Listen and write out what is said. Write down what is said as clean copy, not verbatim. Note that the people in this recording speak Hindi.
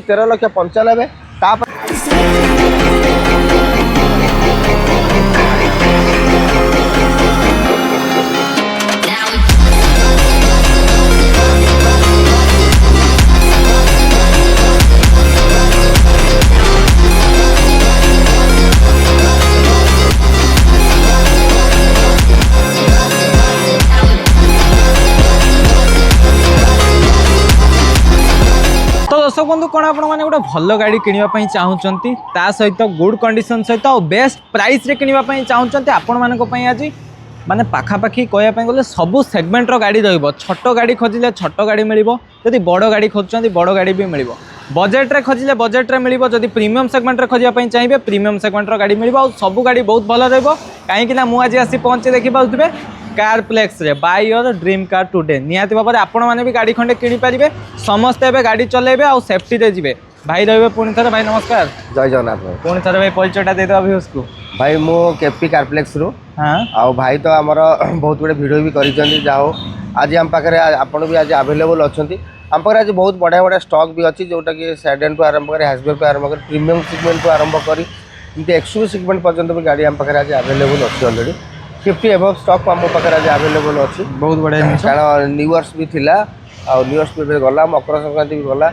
13,95,000 तो दर्शक बंधु कौन आप गोटे भल गाड़ी किनापी चाहूँगी सहित गुड कंडीशन सहित और बेस्ट प्राइस रे किनापी चाहूँगी आपण मानी आज माने पाखापाखि कहवाई गले सबू सेगमेंटर गाड़ी छोट गाड़ी खोजिले छोट गाड़ी मिल जदि बड़ गाड़ी खोजुंट बड़ गाड़ी भी मिल बजेट्रे खोजिले बजेट्रे मिल जदि प्रीमियम सेगमेंट खोजापी चाहिए प्रीमियम सेगमेंटर गाड़ी मिल और सब गाड़ी बहुत भल रही मुझे आसी पहुँचे देखिए कार प्लेक्स रे buy your dream car today निहाती भाव में आपण मैंने भी गाड़ी खंडे किनी पारे समस्ते एवं गाड़ी चलेबे और सेफ्टी रे जिवे भाई रही पुणी थे भाई नमस्कार जय जगन्नाथ भाई पुणी थे भाई परिचयटा देदेवा व्यूज को भाई मु केपी कारप्लेक्स रु हाँ आ भाई तो आमर बहुत गुड़े भिड भी कर आज आम पाखे आपड़ भी आज आवेलेबल अच्छा आम पाखे आज बहुत बढ़िया बढ़िया स्टॉक भी अच्छी जोटा कि सेडान टू आरंभ कर हैचबैक टू आरंभ कर प्रीमियम सेगमेंट टू आरंभ कर एक्सयूवी सेगमेंट पर्यंत भी गाड़ी आम पाखे आज आवेलेबल अच्छी अलरेडी 50 एबव स्टॉक आम पाखे आज आवेलेबल अच्छी बहुत बढ़िया कारण न्यू इयर्स भी थिला आ न्यू इयर्स भी गला मकर संक्रांति भी गला